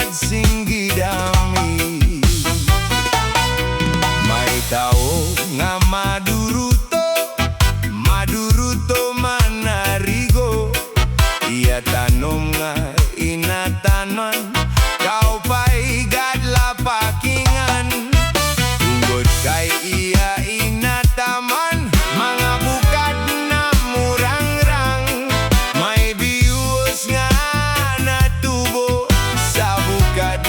bukad sing gidami. May tao nga maduruto manarigo. Iya tanom nga inatanon, kau pa'y gadla pakingan. Tungod kay iya inataman, mga bukad na murangrang. May bius nga natubo sa bukad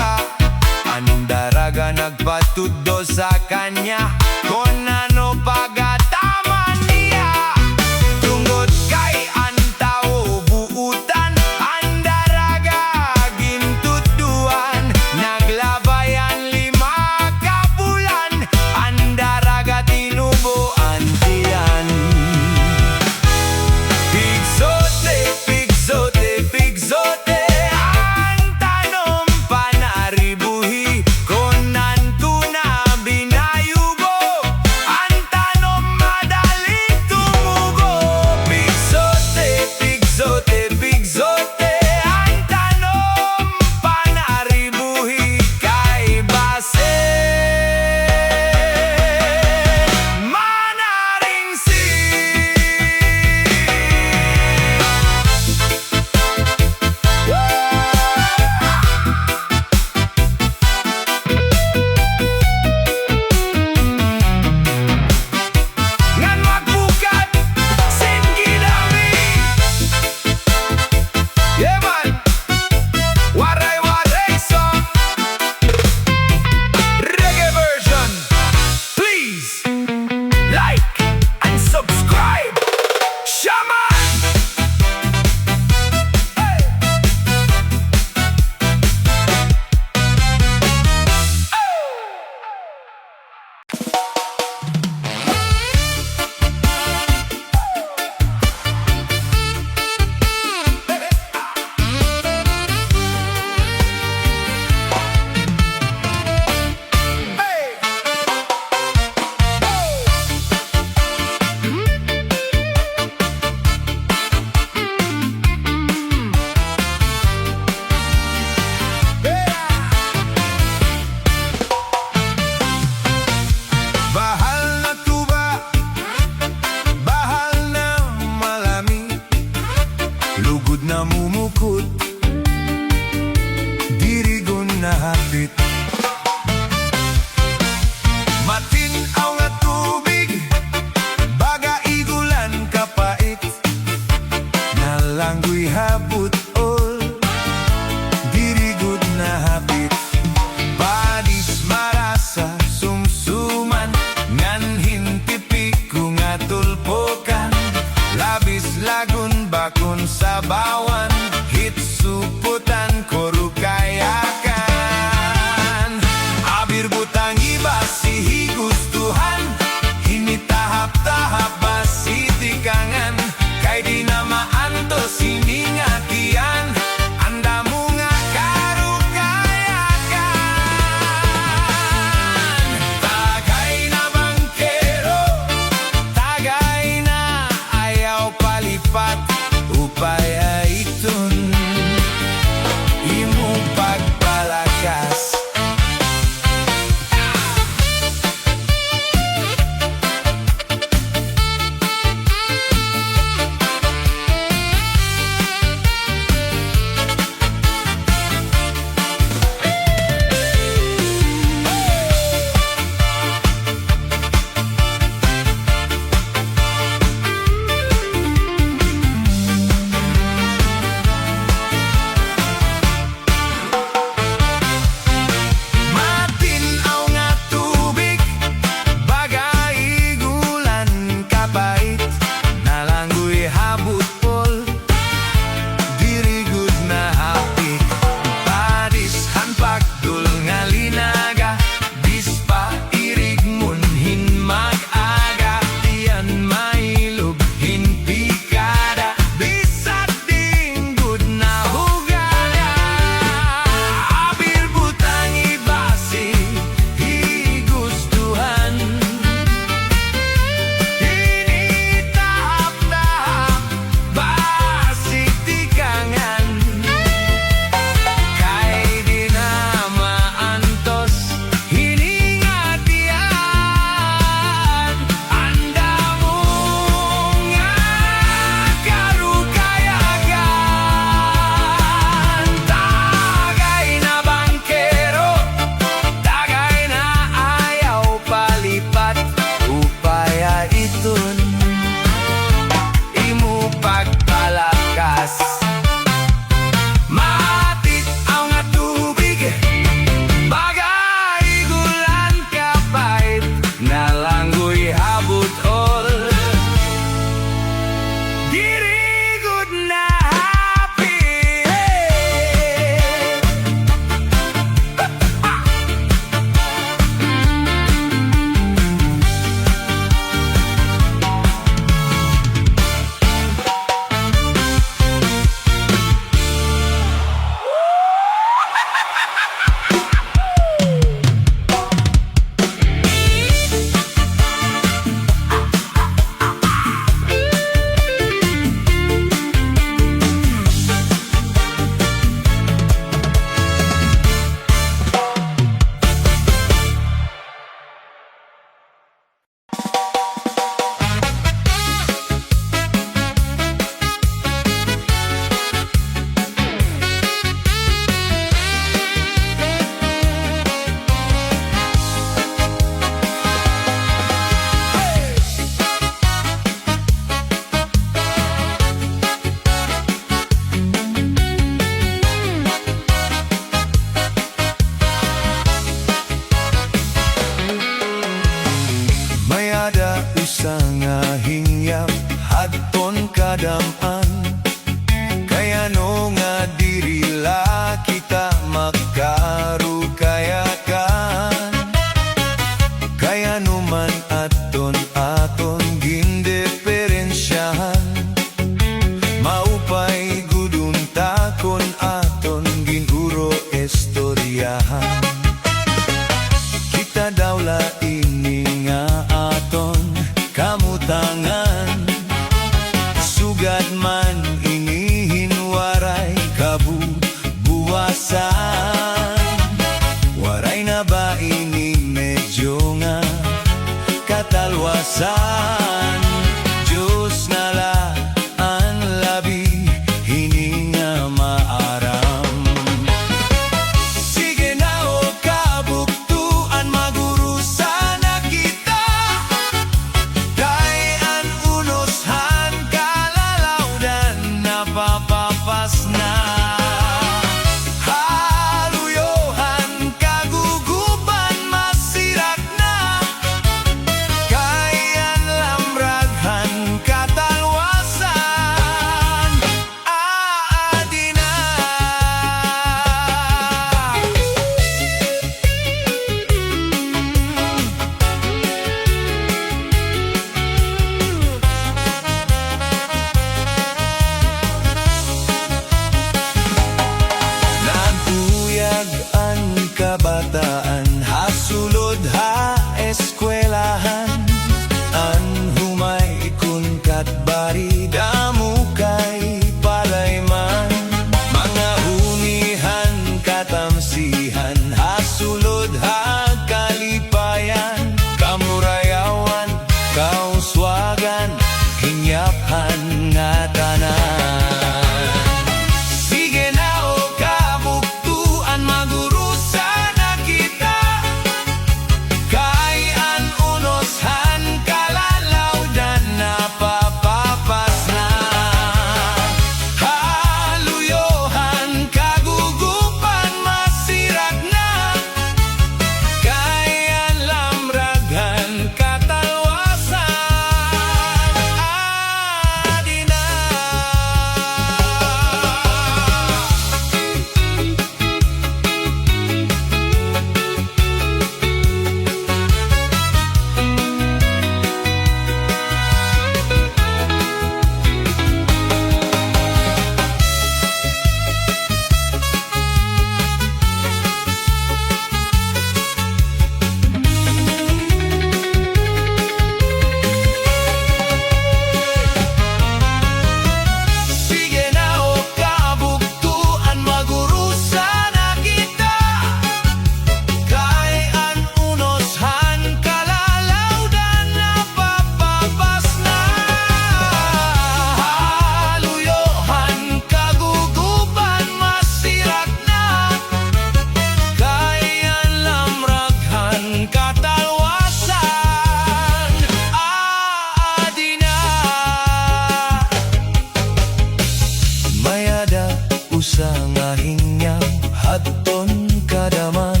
nga hingyam haton kadaman.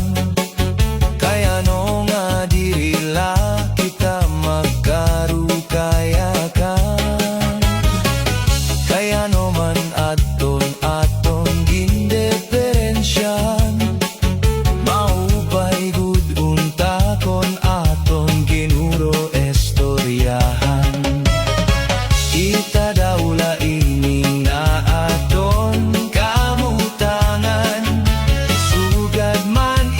Kaya no nga dirila kita magkarukayakan. Kaya no man aton gindeferensyan, maupay gud untakon aton ginuro estoryahan. Itadaula ining na aton kamutangan, sugad man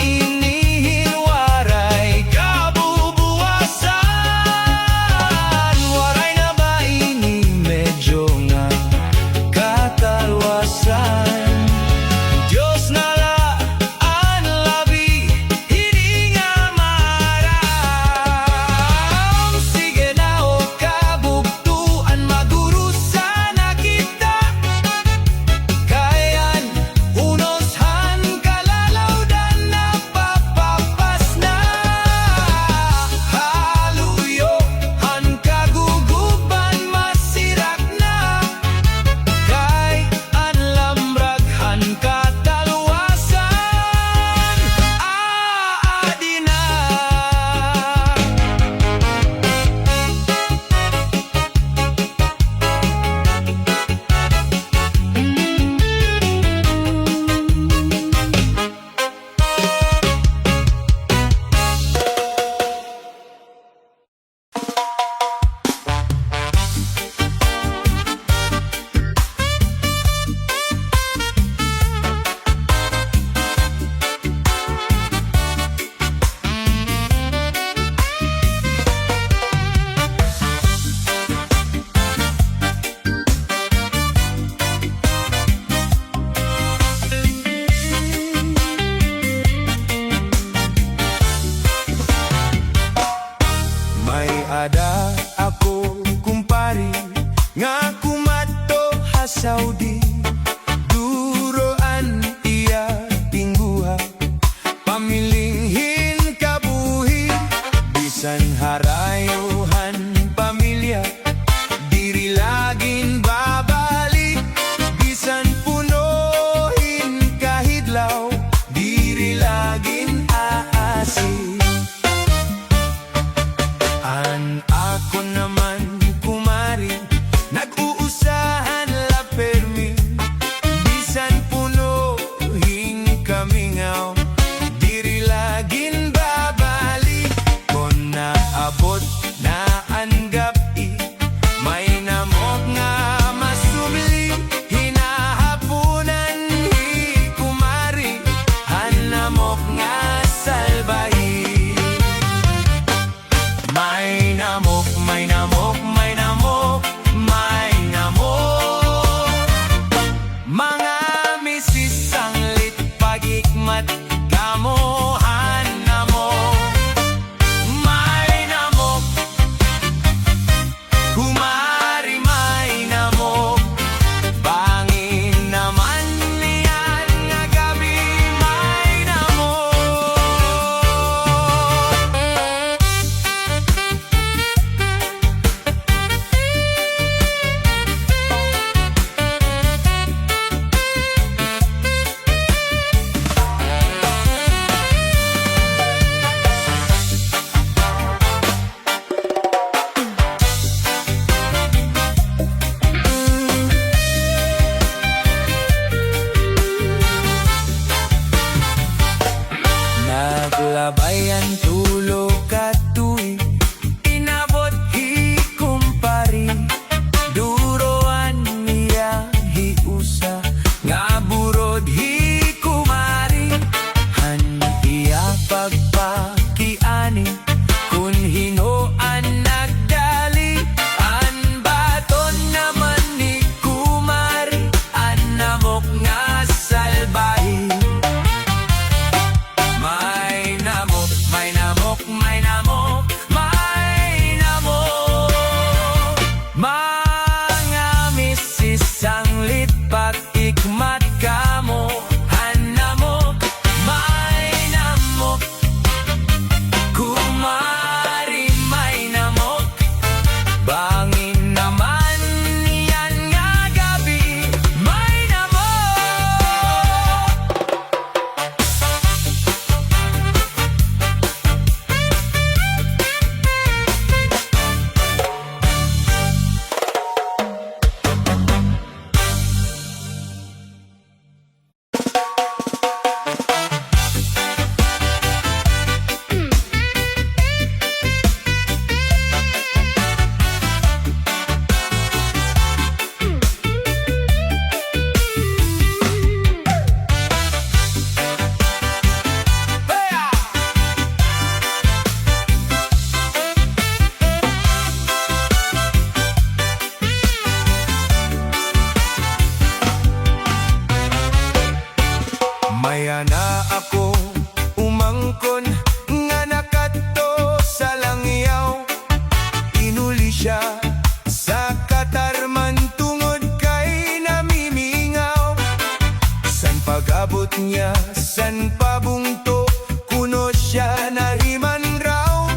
Pag-abot niya san pabungto, kuno siya nahiman raw.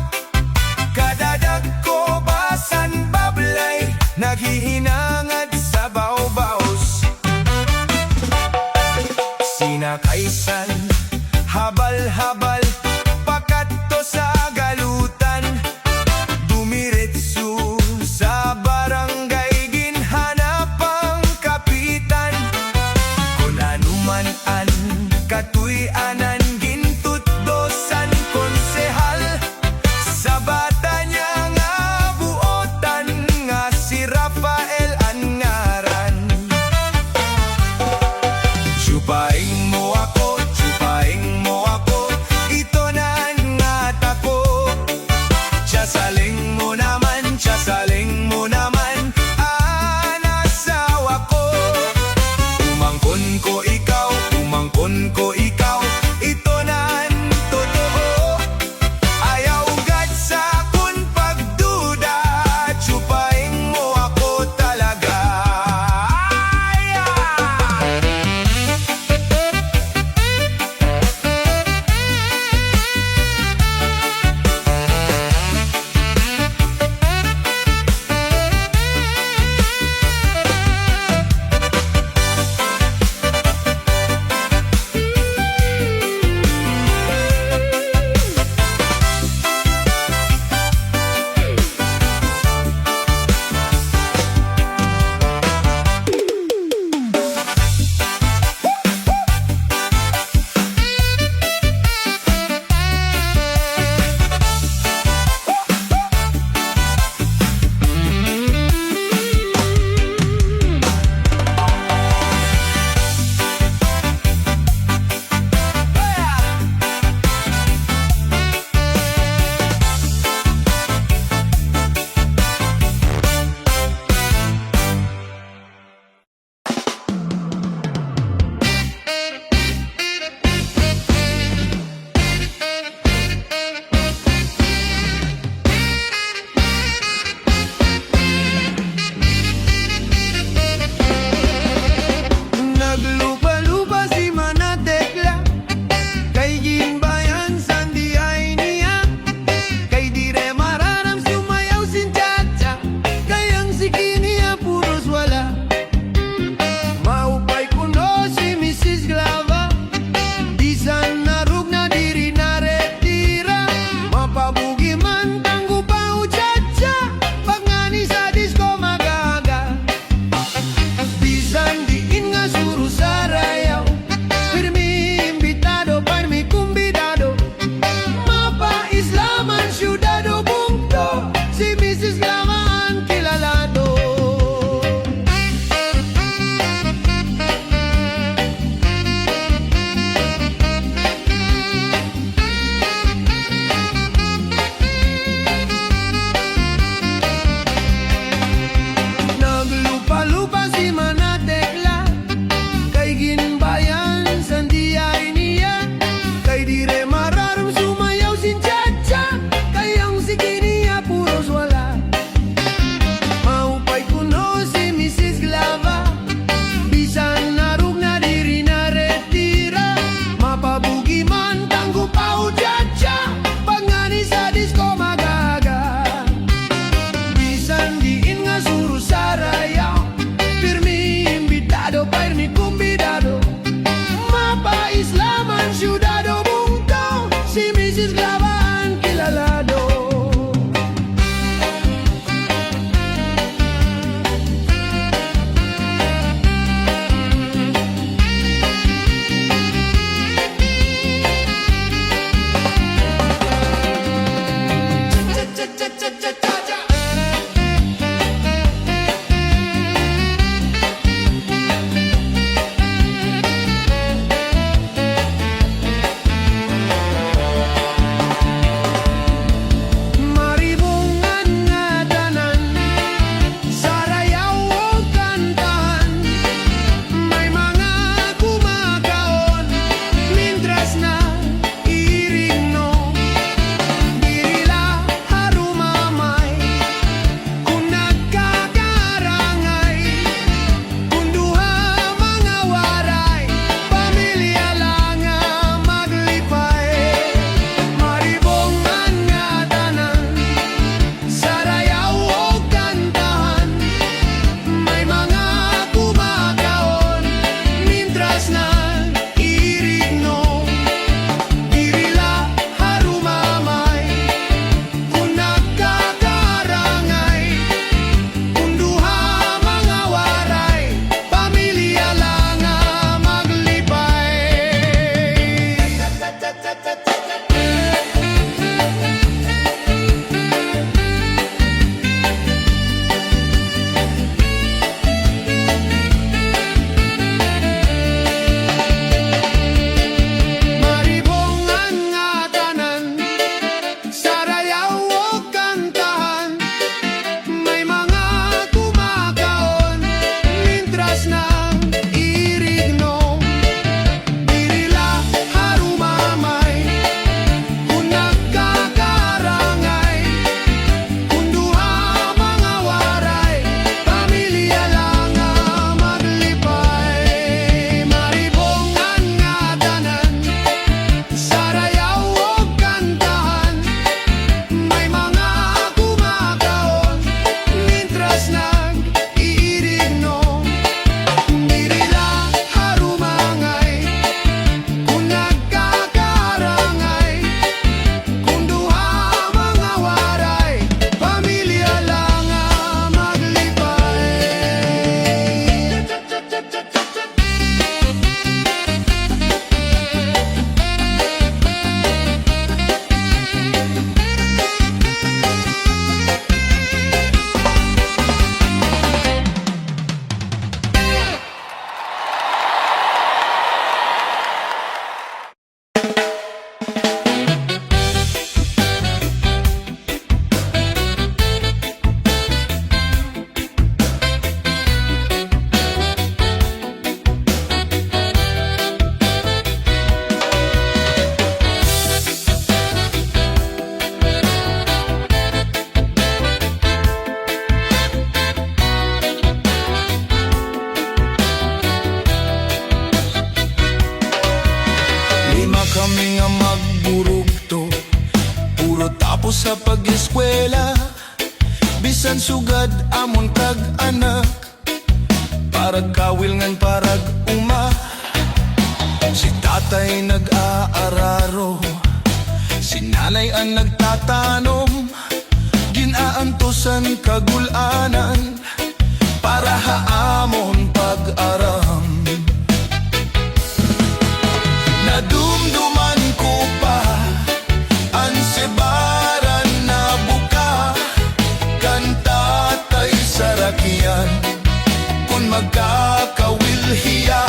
Kadadag ko basan bablay, naghihinangad sa bawbaws. Sinakaisan, habal-habal, pakadto sa galutan. Dumiretso sa barangay, ginhanap ang kapitan. Kung anuman an katuy-anan, gintutdosan konsehal. Sa bata niya nga buotan, nga si Rafael ang ngaran. Chupaing mo ako, kami nga magburugto, puro tapos sa pag-eskwela. Bisan sugad amon kag anak, parag kawil ngan parag uma. Si tatay nag-aararo, si nanay ang nagtatanom. Ginaantosan kagulanan para haamon pag-aram. Nadumduman ko pa ang sebaran na buka, kanta tay sarakian kung magkakawilhiya.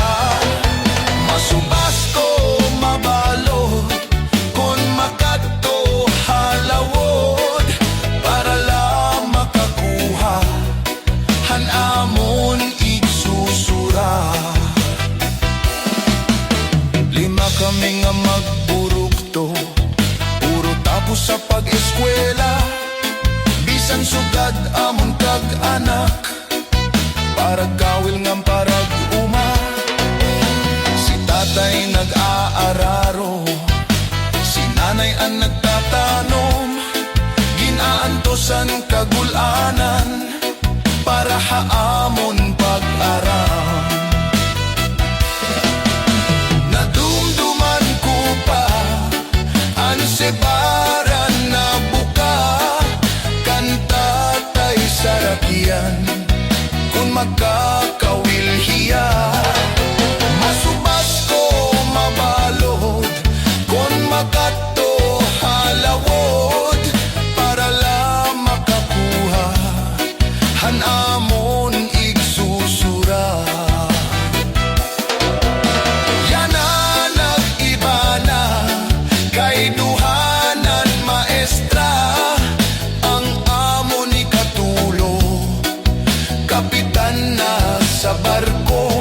Masubas ko mabalo kung makadto halawod, para lang makakuha hanamon igsusura. Lima kami nga magburugto, puro tapos sa pag-eskwela. Bisan sugad amon kag anak, parag kawil ngam parag uma. Si tatay nag-aararo, si nanay ang nagtatanom. Ginaantosan kagulanan para haamon pag-aram. Nadumduman ko pa ang sebaran na buka, kanta tay sarakian kung magkakawilhiya. Masubas ko mabalod kung makadto halawod, para lang makakuha hanamon igsusura. Yana nag-iba na kay duhanan maestra, ang amo ni Katulo kapitan na sa barko.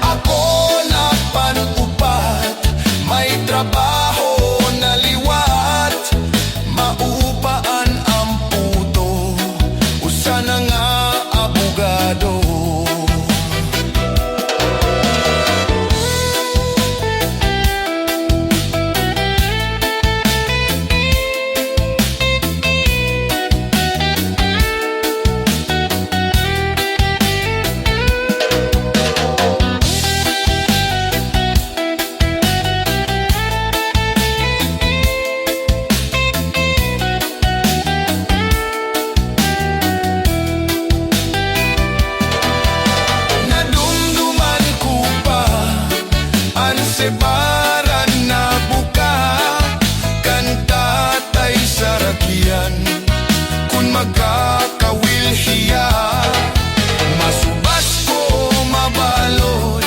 Ako na panupat, may trabaho na liwat, maupaan ang puto, usa na nga abogado. Nadumduman ko pa ang sebaran na buka, kanta tay sarakian kung magkakawilhiya. Masubas ko mabalod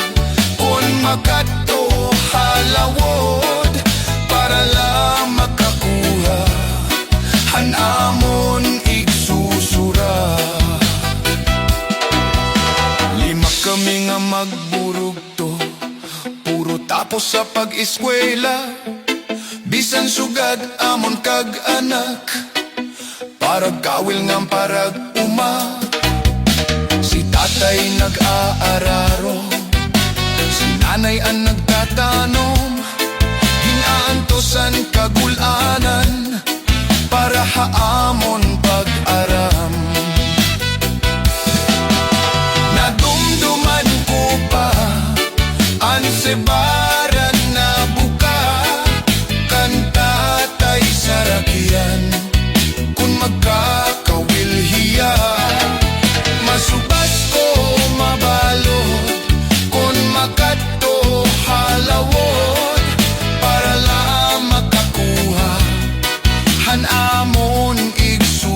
kung makadto halawod, para lang makakuha hanamon igsusura. Lima kami nga magburugto, puro tapos sa pag-eskwela. Bisan sugad amon kag anak, parag kawil ngam parag uma. Si tatay nag-aararo, si nanay ang nagtatanom. Ginaantosan kagulanan para haamon pag-aram. Nadumduman ko pa ang sebaran na buka, kanta tay sarakian kung magkakawilhiya. Masubas ko mabalod kung makadto halawod, para lang makakuha hanamon igsusura.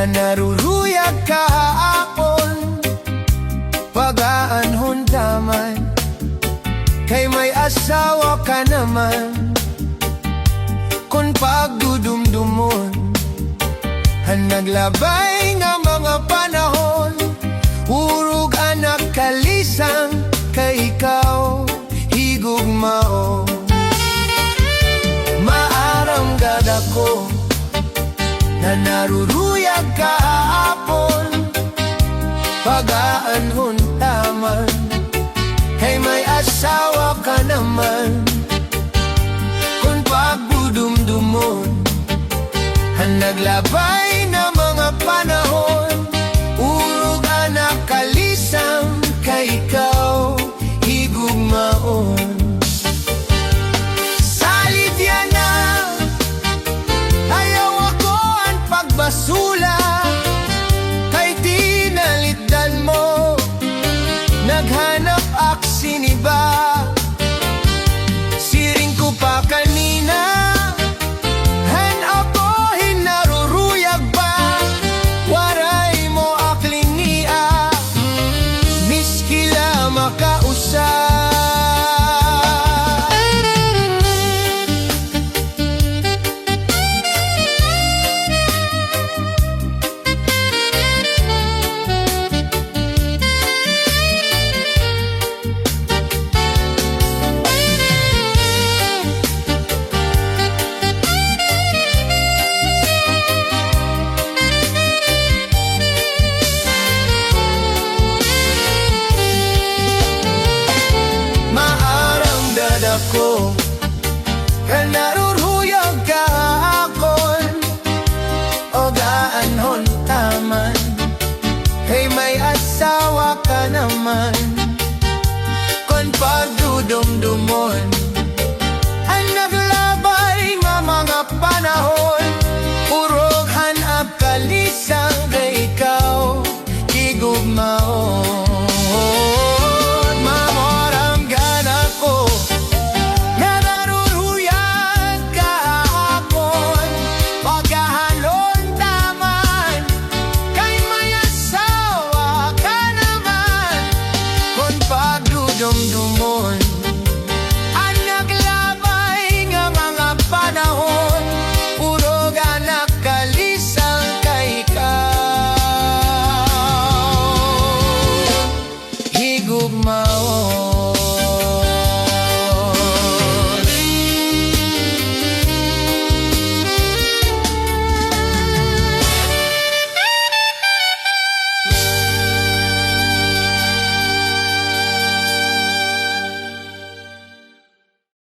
naruruyag kahapon pagaanhon taman, kay may asawa ka naman. Kung pagdudumdumon naglabay nga mga panahon, urog anak kalisang kay ikaw higugmao. Maaramgad ako na naruruyag kahapon pagaanhon taman, kay may asawa ka naman. Kung pagdudumdumon naglabay na mga panahon, urog anak kalisang kay ikaw higugmaon. Salit yan na ayaw ako ang pagbasula, kay tinalitdan mo naghanap aksiniba. Siring ko pa kanina ko